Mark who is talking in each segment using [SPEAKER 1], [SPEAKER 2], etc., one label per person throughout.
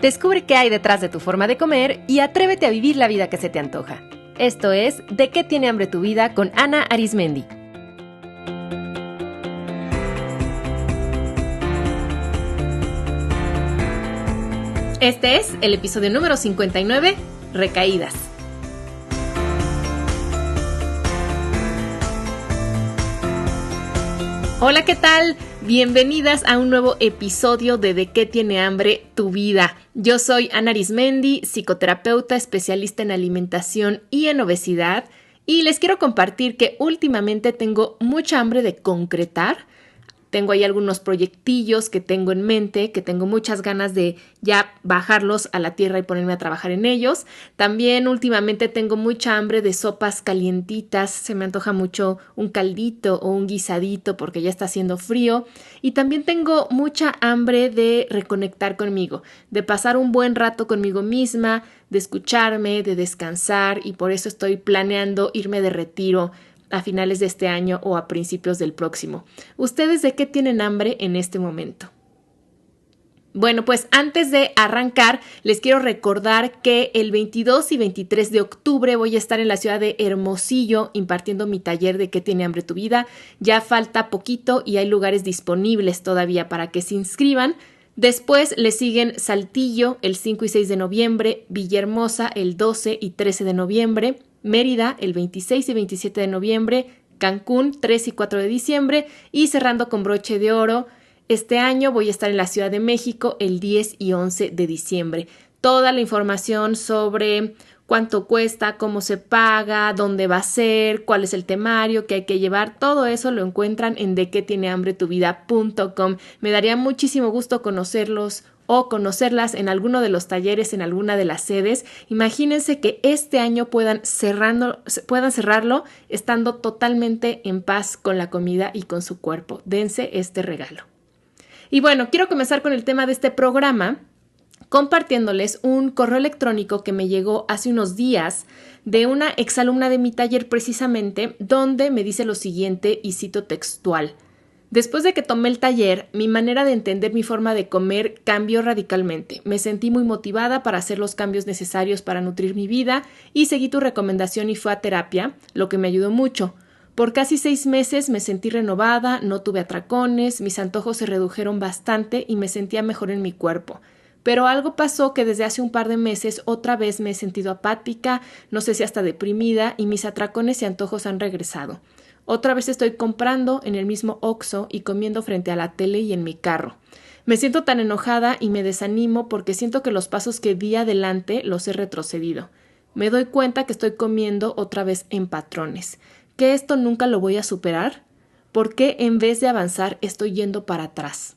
[SPEAKER 1] Descubre qué hay detrás de tu forma de comer y atrévete a vivir la vida que se te antoja. Esto es ¿De qué tiene hambre tu vida? Con Ana Arismendi. Este es el episodio número 59, Recaídas. Hola, ¿qué tal? Bienvenidas a un nuevo episodio de qué tiene hambre tu vida. Yo soy Ana Arismendi, psicoterapeuta especialista en alimentación y en obesidad, y les quiero compartir que últimamente tengo mucha hambre de concretar. Tengo ahí algunos proyectillos que tengo en mente, que tengo muchas ganas de ya bajarlos a la tierra y ponerme a trabajar en ellos. También últimamente tengo mucha hambre de sopas calientitas. Se me antoja mucho un caldito o un guisadito porque ya está haciendo frío. Y también tengo mucha hambre de reconectar conmigo, de pasar un buen rato conmigo misma, de escucharme, de descansar, y por eso estoy planeando irme de retiro a finales de este año o a principios del próximo. ¿Ustedes de qué tienen hambre en este momento? Bueno, pues antes de arrancar, les quiero recordar que el 22 y 23 de octubre voy a estar en la ciudad de Hermosillo impartiendo mi taller de qué tiene hambre tu vida. Ya falta poquito y hay lugares disponibles todavía para que se inscriban. Después le siguen Saltillo el 5 y 6 de noviembre, Villahermosa el 12 y 13 de noviembre, Mérida el 26 y 27 de noviembre, Cancún 3 y 4 de diciembre y cerrando con broche de oro, este año voy a estar en la Ciudad de México el 10 y 11 de diciembre. Toda la información sobre cuánto cuesta, cómo se paga, dónde va a ser, cuál es el temario que hay que llevar, todo eso lo encuentran en dequetienehambretuvida.com. Me daría muchísimo gusto conocerlos o conocerlas en alguno de los talleres, en alguna de las sedes. Imagínense que este año puedan cerrarlo estando totalmente en paz con la comida y con su cuerpo. Dense este regalo. Y bueno, quiero comenzar con el tema de este programa, compartiéndoles un correo electrónico que me llegó hace unos días de una exalumna de mi taller precisamente, donde me dice lo siguiente y cito textual. Después de que tomé el taller, mi manera de entender mi forma de comer cambió radicalmente. Me sentí muy motivada para hacer los cambios necesarios para nutrir mi vida y seguí tu recomendación y fui a terapia, lo que me ayudó mucho. Por casi 6 meses me sentí renovada, no tuve atracones, mis antojos se redujeron bastante y me sentía mejor en mi cuerpo. Pero algo pasó que desde hace un par de meses otra vez me he sentido apática, no sé si hasta deprimida, y mis atracones y antojos han regresado. Otra vez estoy comprando en el mismo Oxxo y comiendo frente a la tele y en mi carro. Me siento tan enojada y me desanimo porque siento que los pasos que di adelante los he retrocedido. Me doy cuenta que estoy comiendo otra vez en patrones. ¿Que esto nunca lo voy a superar? ¿Por qué en vez de avanzar estoy yendo para atrás?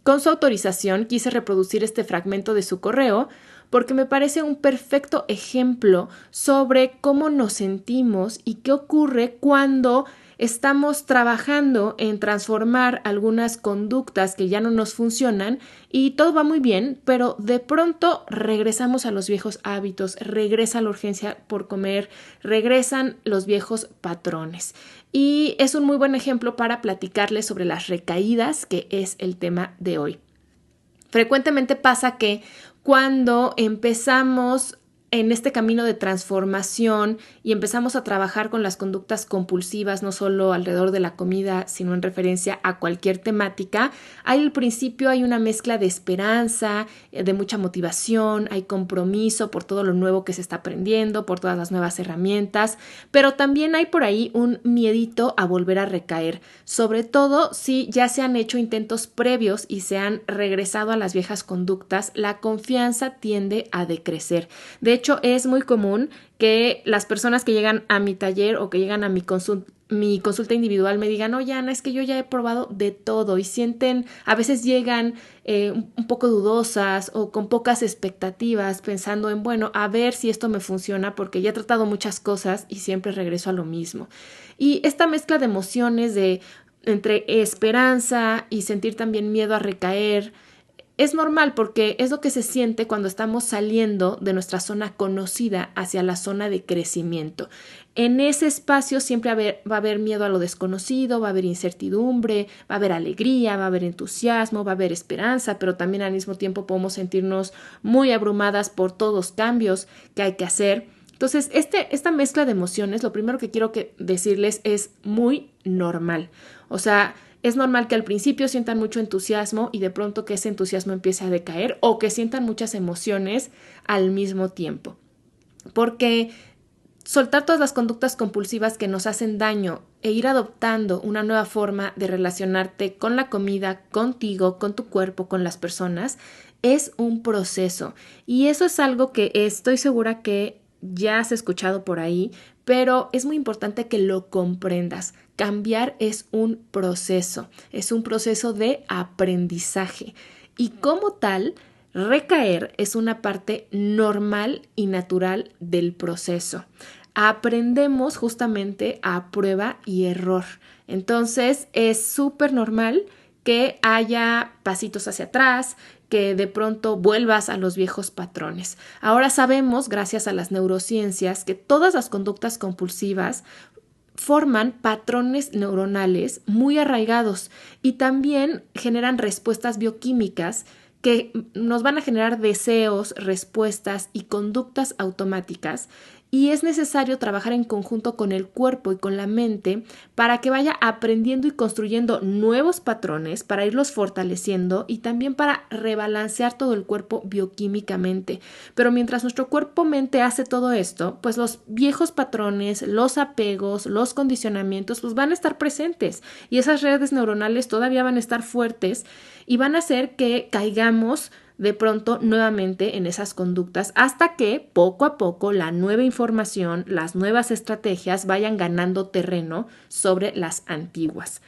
[SPEAKER 1] Con su autorización quise reproducir este fragmento de su correo porque me parece un perfecto ejemplo sobre cómo nos sentimos y qué ocurre cuando estamos trabajando en transformar algunas conductas que ya no nos funcionan y todo va muy bien, pero de pronto regresamos a los viejos hábitos, regresa la urgencia por comer, regresan los viejos patrones. Y es un muy buen ejemplo para platicarles sobre las recaídas, que es el tema de hoy. Frecuentemente pasa que cuando empezamos en este camino de transformación y empezamos a trabajar con las conductas compulsivas, no solo alrededor de la comida, sino en referencia a cualquier temática, al principio hay una mezcla de esperanza, de mucha motivación, hay compromiso por todo lo nuevo que se está aprendiendo, por todas las nuevas herramientas, pero también hay por ahí un miedito a volver a recaer, sobre todo si ya se han hecho intentos previos y se han regresado a las viejas conductas, la confianza tiende a decrecer. De hecho, es muy común que las personas que llegan a mi taller o que llegan a mi consulta individual me digan, oye, Ana, es que yo ya he probado de todo, y a veces llegan un poco dudosas o con pocas expectativas, pensando en, bueno, a ver si esto me funciona porque ya he tratado muchas cosas y siempre regreso a lo mismo. Y esta mezcla de emociones entre esperanza y sentir también miedo a recaer, es normal porque es lo que se siente cuando estamos saliendo de nuestra zona conocida hacia la zona de crecimiento. En ese espacio siempre va a haber miedo a lo desconocido, va a haber incertidumbre, va a haber alegría, va a haber entusiasmo, va a haber esperanza, pero también al mismo tiempo podemos sentirnos muy abrumadas por todos los cambios que hay que hacer. Entonces, esta mezcla de emociones, lo primero que quiero decirles es muy normal. O sea, es normal que al principio sientan mucho entusiasmo y de pronto que ese entusiasmo empiece a decaer o que sientan muchas emociones al mismo tiempo. Porque soltar todas las conductas compulsivas que nos hacen daño e ir adoptando una nueva forma de relacionarte con la comida, contigo, con tu cuerpo, con las personas, es un proceso. Y eso es algo que estoy segura que ya has escuchado por ahí, pero es muy importante que lo comprendas. Cambiar es un proceso de aprendizaje y como tal, recaer es una parte normal y natural del proceso. Aprendemos justamente a prueba y error. Entonces es súper normal que haya pasitos hacia atrás, que de pronto vuelvas a los viejos patrones. Ahora sabemos, gracias a las neurociencias, que todas las conductas compulsivas forman patrones neuronales muy arraigados y también generan respuestas bioquímicas que nos van a generar deseos, respuestas y conductas automáticas. Y es necesario trabajar en conjunto con el cuerpo y con la mente para que vaya aprendiendo y construyendo nuevos patrones, para irlos fortaleciendo y también para rebalancear todo el cuerpo bioquímicamente. Pero mientras nuestro cuerpo-mente hace todo esto, pues los viejos patrones, los apegos, los condicionamientos, pues van a estar presentes y esas redes neuronales todavía van a estar fuertes y van a hacer que caigamos de pronto nuevamente en esas conductas hasta que poco a poco la nueva información, las nuevas estrategias vayan ganando terreno sobre las antiguas.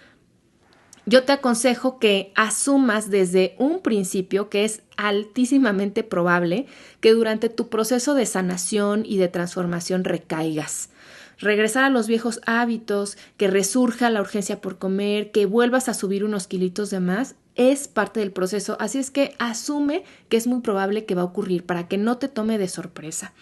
[SPEAKER 1] Yo te aconsejo que asumas desde un principio que es altísimamente probable que durante tu proceso de sanación y de transformación recaigas. Regresar a los viejos hábitos, que resurja la urgencia por comer, que vuelvas a subir unos kilitos de más, es parte del proceso. Así es que asume que es muy probable que va a ocurrir para que no te tome de sorpresa.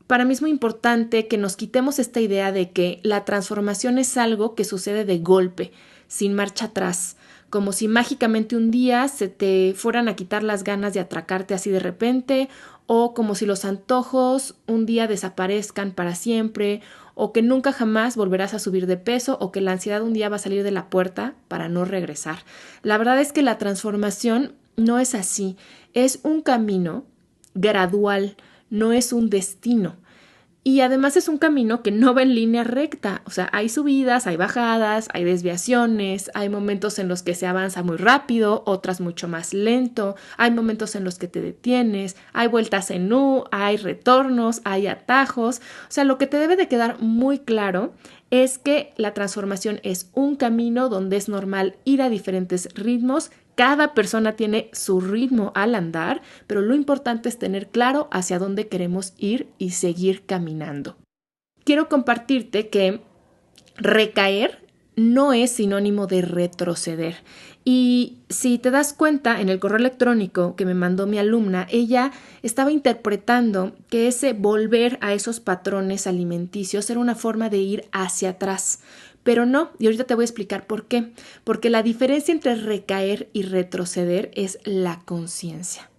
[SPEAKER 1] Para mí es muy importante que nos quitemos esta idea de que la transformación es algo que sucede de golpe, sin marcha atrás, como si mágicamente un día se te fueran a quitar las ganas de atracarte así de repente, o como si los antojos un día desaparezcan para siempre, o que nunca jamás volverás a subir de peso, o que la ansiedad un día va a salir de la puerta para no regresar. La verdad es que la transformación no es así, es un camino gradual, no es un destino. Y además es un camino que no va en línea recta, o sea, hay subidas, hay bajadas, hay desviaciones, hay momentos en los que se avanza muy rápido, otras mucho más lento, hay momentos en los que te detienes, hay vueltas en U, hay retornos, hay atajos, o sea, lo que te debe de quedar muy claro es que la transformación es un camino donde es normal ir a diferentes ritmos. Cada persona tiene su ritmo al andar, pero lo importante es tener claro hacia dónde queremos ir y seguir caminando. Quiero compartirte que recaer no es sinónimo de retroceder. Y si te das cuenta, en el correo electrónico que me mandó mi alumna, ella estaba interpretando que ese volver a esos patrones alimenticios era una forma de ir hacia atrás. Pero no, y ahorita te voy a explicar por qué. Porque la diferencia entre recaer y retroceder es la conciencia.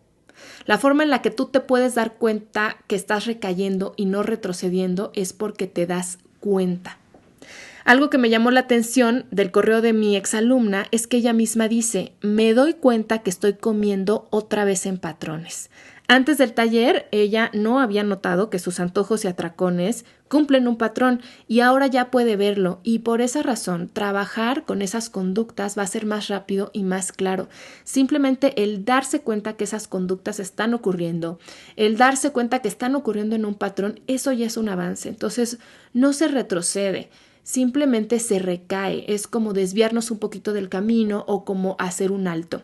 [SPEAKER 1] La forma en la que tú te puedes dar cuenta que estás recayendo y no retrocediendo es porque te das cuenta. Algo que me llamó la atención del correo de mi exalumna es que ella misma dice, me doy cuenta que estoy comiendo otra vez en patrones. Antes del taller, ella no había notado que sus antojos y atracones cumplen un patrón y ahora ya puede verlo y por esa razón trabajar con esas conductas va a ser más rápido y más claro. Simplemente el darse cuenta que esas conductas están ocurriendo, el darse cuenta que están ocurriendo en un patrón, eso ya es un avance. Entonces no se retrocede. Simplemente se recae, es como desviarnos un poquito del camino o como hacer un alto.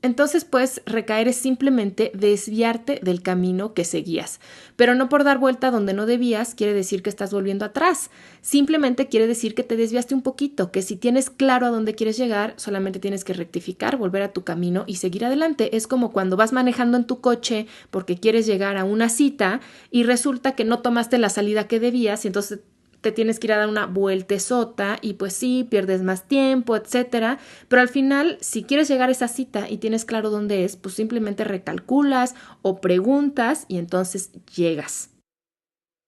[SPEAKER 1] entonces puedes recaer es simplemente desviarte del camino que seguías. Pero no por dar vuelta donde no debías quiere decir que estás volviendo atrás. Simplemente quiere decir que te desviaste un poquito, que si tienes claro a dónde quieres llegar, solamente tienes que rectificar, volver a tu camino y seguir adelante. Es como cuando vas manejando en tu coche porque quieres llegar a una cita y resulta que no tomaste la salida que debías y entonces te tienes que ir a dar una vueltezota y pues sí, pierdes más tiempo, etcétera. Pero al final, si quieres llegar a esa cita y tienes claro dónde es, pues simplemente recalculas o preguntas y entonces llegas.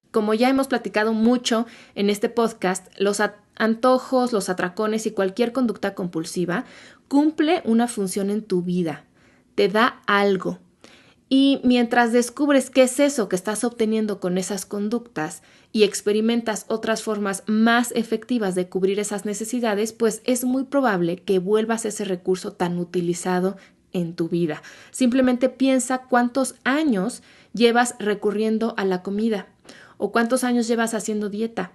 [SPEAKER 1] Como ya hemos platicado mucho en este podcast, los antojos, los atracones y cualquier conducta compulsiva cumple una función en tu vida, te da algo. Y mientras descubres qué es eso que estás obteniendo con esas conductas y experimentas otras formas más efectivas de cubrir esas necesidades, pues es muy probable que vuelvas ese recurso tan utilizado en tu vida. Simplemente piensa cuántos años llevas recurriendo a la comida o cuántos años llevas haciendo dieta.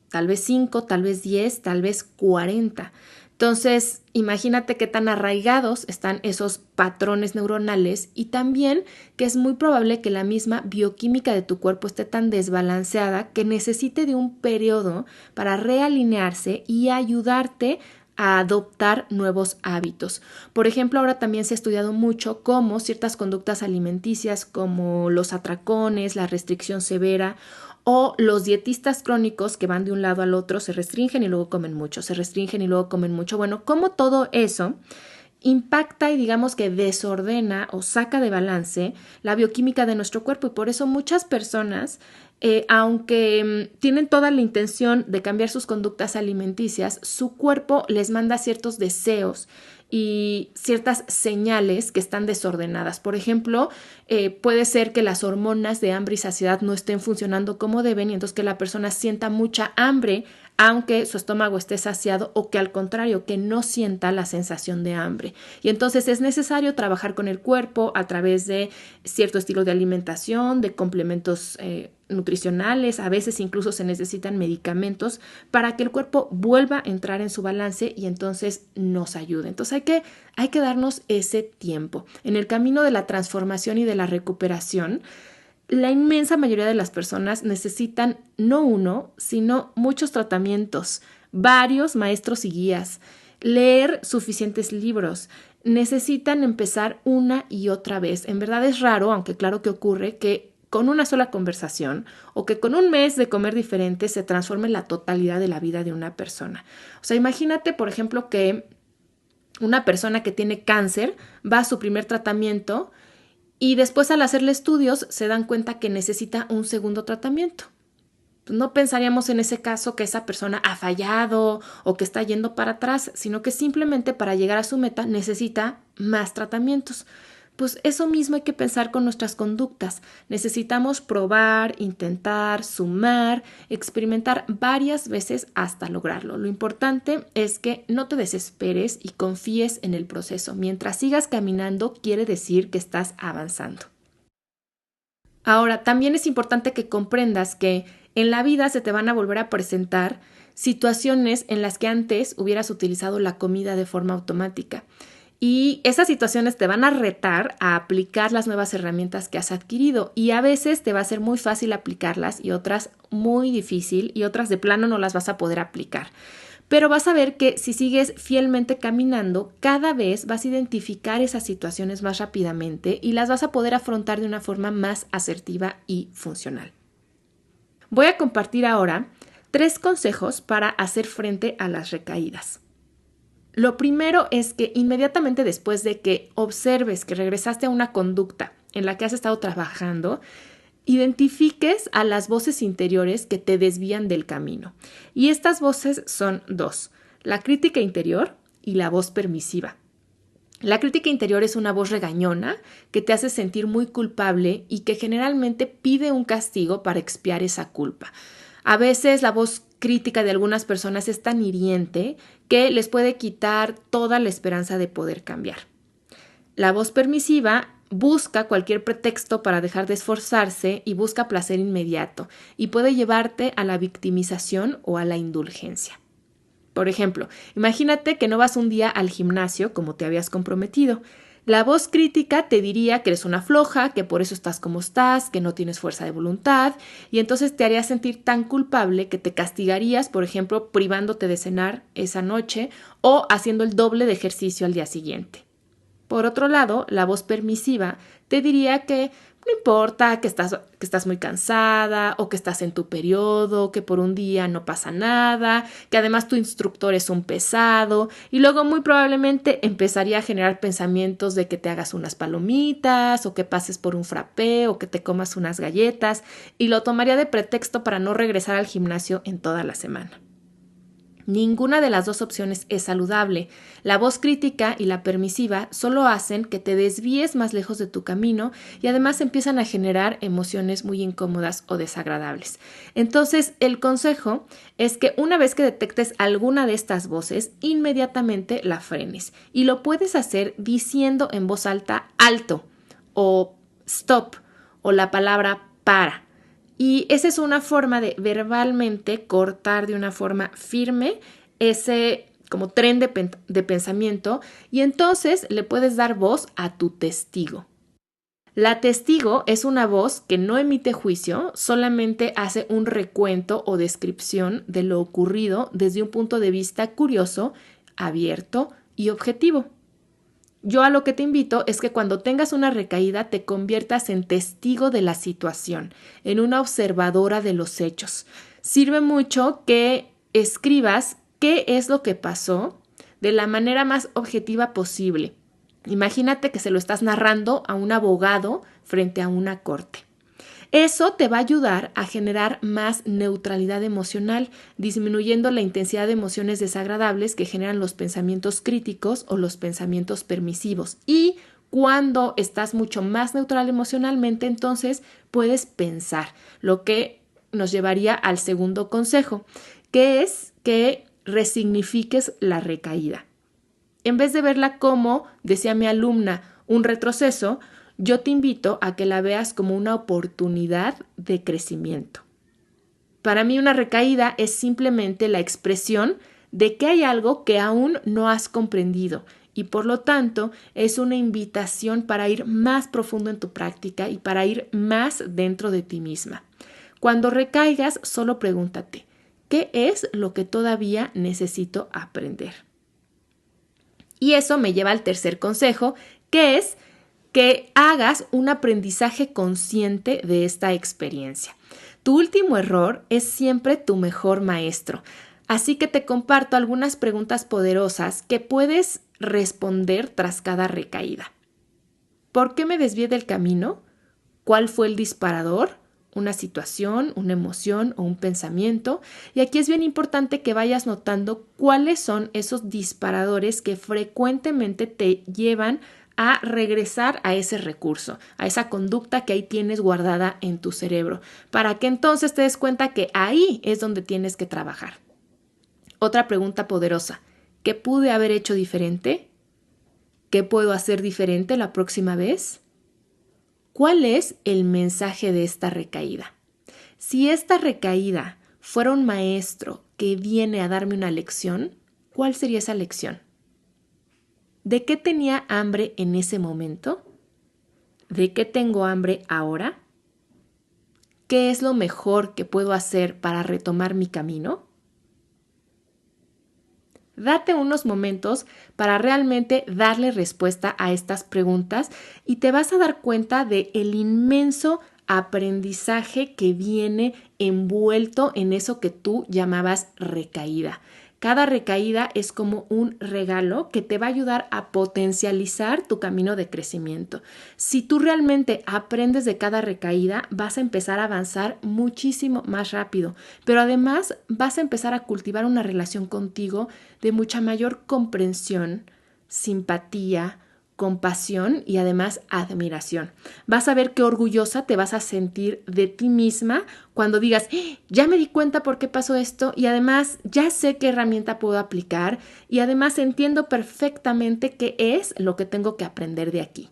[SPEAKER 1] Tal vez 5, tal vez 10, tal vez 40. Entonces, imagínate qué tan arraigados están esos patrones neuronales y también que es muy probable que la misma bioquímica de tu cuerpo esté tan desbalanceada que necesite de un periodo para realinearse y ayudarte a adoptar nuevos hábitos. Por ejemplo, ahora también se ha estudiado mucho cómo ciertas conductas alimenticias como los atracones, la restricción severa o los dietistas crónicos que van de un lado al otro, se restringen y luego comen mucho, se restringen y luego comen mucho. Bueno, cómo todo eso impacta y digamos que desordena o saca de balance la bioquímica de nuestro cuerpo y por eso muchas personas, aunque tienen toda la intención de cambiar sus conductas alimenticias, su cuerpo les manda ciertos deseos y ciertas señales que están desordenadas. Por ejemplo, puede ser que las hormonas de hambre y saciedad no estén funcionando como deben y entonces que la persona sienta mucha hambre aunque su estómago esté saciado o que al contrario, que no sienta la sensación de hambre. Y entonces es necesario trabajar con el cuerpo a través de cierto estilo de alimentación, de complementos nutricionales, a veces incluso se necesitan medicamentos para que el cuerpo vuelva a entrar en su balance y entonces nos ayude. Entonces hay que darnos ese tiempo. En el camino de la transformación y de la recuperación, la inmensa mayoría de las personas necesitan no uno, sino muchos tratamientos, varios maestros y guías, leer suficientes libros. Necesitan empezar una y otra vez. En verdad es raro, aunque claro que ocurre, que con una sola conversación o que con un mes de comer diferente se transforme la totalidad de la vida de una persona. O sea, imagínate, por ejemplo, que una persona que tiene cáncer va a su primer tratamiento y después al hacerle estudios se dan cuenta que necesita un segundo tratamiento. Pues no pensaríamos en ese caso que esa persona ha fallado o que está yendo para atrás, sino que simplemente para llegar a su meta necesita más tratamientos. Pues eso mismo hay que pensar con nuestras conductas. Necesitamos probar, intentar, sumar, experimentar varias veces hasta lograrlo. Lo importante es que no te desesperes y confíes en el proceso. Mientras sigas caminando, quiere decir que estás avanzando. Ahora, también es importante que comprendas que en la vida se te van a volver a presentar situaciones en las que antes hubieras utilizado la comida de forma automática. Y esas situaciones te van a retar a aplicar las nuevas herramientas que has adquirido y a veces te va a ser muy fácil aplicarlas y otras muy difícil y otras de plano no las vas a poder aplicar. Pero vas a ver que si sigues fielmente caminando, cada vez vas a identificar esas situaciones más rápidamente y las vas a poder afrontar de una forma más asertiva y funcional. Voy a compartir ahora 3 consejos para hacer frente a las recaídas. Lo primero es que inmediatamente después de que observes que regresaste a una conducta en la que has estado trabajando, identifiques a las voces interiores que te desvían del camino. Y estas voces son 2, la crítica interior y la voz permisiva. La crítica interior es una voz regañona que te hace sentir muy culpable y que generalmente pide un castigo para expiar esa culpa. A veces la voz crítica de algunas personas es tan hiriente que les puede quitar toda la esperanza de poder cambiar. La voz permisiva busca cualquier pretexto para dejar de esforzarse y busca placer inmediato y puede llevarte a la victimización o a la indulgencia. Por ejemplo, imagínate que no vas un día al gimnasio como te habías comprometido. La voz crítica te diría que eres una floja, que por eso estás como estás, que no tienes fuerza de voluntad, y entonces te haría sentir tan culpable que te castigarías, por ejemplo, privándote de cenar esa noche o haciendo el doble de ejercicio al día siguiente. Por otro lado, la voz permisiva te diría que no importa que estás muy cansada o que estás en tu periodo, que por un día no pasa nada, que además tu instructor es un pesado y luego muy probablemente empezaría a generar pensamientos de que te hagas unas palomitas o que pases por un frappé o que te comas unas galletas y lo tomaría de pretexto para no regresar al gimnasio en toda la semana. Ninguna de las dos opciones es saludable. La voz crítica y la permisiva solo hacen que te desvíes más lejos de tu camino y además empiezan a generar emociones muy incómodas o desagradables. Entonces, el consejo es que una vez que detectes alguna de estas voces, inmediatamente la frenes. Y lo puedes hacer diciendo en voz alta alto o stop o la palabra para. Y esa es una forma de verbalmente cortar de una forma firme ese como tren de pensamiento y entonces le puedes dar voz a tu testigo. La testigo es una voz que no emite juicio, solamente hace un recuento o descripción de lo ocurrido desde un punto de vista curioso, abierto y objetivo. Yo a lo que te invito es que cuando tengas una recaída te conviertas en testigo de la situación, en una observadora de los hechos. Sirve mucho que escribas qué es lo que pasó de la manera más objetiva posible. Imagínate que se lo estás narrando a un abogado frente a una corte. Eso te va a ayudar a generar más neutralidad emocional, disminuyendo la intensidad de emociones desagradables que generan los pensamientos críticos o los pensamientos permisivos. Y cuando estás mucho más neutral emocionalmente, entonces puedes pensar, lo que nos llevaría al segundo consejo, que es que resignifiques la recaída. En vez de verla como, decía mi alumna, un retroceso, yo te invito a que la veas como una oportunidad de crecimiento. Para mí una recaída es simplemente la expresión de que hay algo que aún no has comprendido y por lo tanto es una invitación para ir más profundo en tu práctica y para ir más dentro de ti misma. Cuando recaigas, solo pregúntate, ¿qué es lo que todavía necesito aprender? Y eso me lleva al tercer consejo, que es que hagas un aprendizaje consciente de esta experiencia. Tu último error es siempre tu mejor maestro, así que te comparto algunas preguntas poderosas que puedes responder tras cada recaída. ¿Por qué me desvié del camino? ¿Cuál fue el disparador? ¿Una situación, una emoción o un pensamiento? Y aquí es bien importante que vayas notando cuáles son esos disparadores que frecuentemente te llevan a regresar a ese recurso, a esa conducta que ahí tienes guardada en tu cerebro, para que entonces te des cuenta que ahí es donde tienes que trabajar. Otra pregunta poderosa, ¿qué pude haber hecho diferente? ¿Qué puedo hacer diferente la próxima vez? ¿Cuál es el mensaje de esta recaída? Si esta recaída fuera un maestro que viene a darme una lección, ¿cuál sería esa lección? ¿De qué tenía hambre en ese momento? ¿De qué tengo hambre ahora? ¿Qué es lo mejor que puedo hacer para retomar mi camino? Date unos momentos para realmente darle respuesta a estas preguntas y te vas a dar cuenta de el inmenso aprendizaje que viene envuelto en eso que tú llamabas recaída. Cada recaída es como un regalo que te va a ayudar a potencializar tu camino de crecimiento. Si tú realmente aprendes de cada recaída, vas a empezar a avanzar muchísimo más rápido, pero además vas a empezar a cultivar una relación contigo de mucha mayor comprensión, simpatía, compasión y además admiración. Vas a ver qué orgullosa te vas a sentir de ti misma cuando digas, ya me di cuenta por qué pasó esto y además ya sé qué herramienta puedo aplicar y además entiendo perfectamente qué es lo que tengo que aprender de aquí.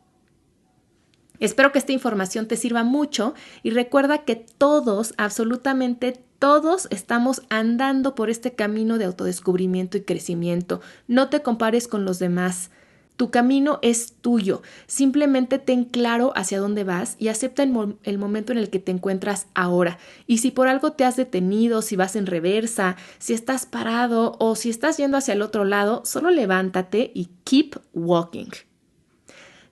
[SPEAKER 1] Espero que esta información te sirva mucho y recuerda que todos, absolutamente Todos estamos andando por este camino de autodescubrimiento y crecimiento. No te compares con los demás. Tu camino es tuyo. Simplemente ten claro hacia dónde vas y acepta el momento en el que te encuentras ahora. Y si por algo te has detenido, si vas en reversa, si estás parado o si estás yendo hacia el otro lado, solo levántate y keep walking.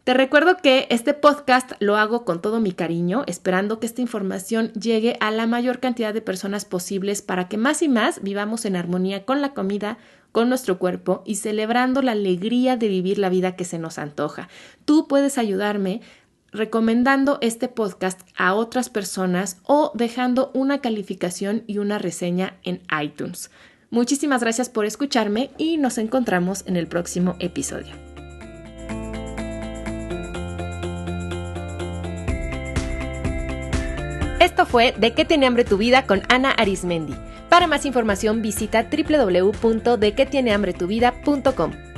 [SPEAKER 1] Te recuerdo que este podcast lo hago con todo mi cariño, esperando que esta información llegue a la mayor cantidad de personas posibles para que más y más vivamos en armonía con la comida, con nuestro cuerpo y celebrando la alegría de vivir la vida que se nos antoja. Tú puedes ayudarme recomendando este podcast a otras personas o dejando una calificación y una reseña en iTunes. Muchísimas gracias por escucharme y nos encontramos en el próximo episodio. Esto fue ¿De qué tiene hambre tu vida? Con Ana Arismendi. Para más información visita www.dequetienehambretuvida.com.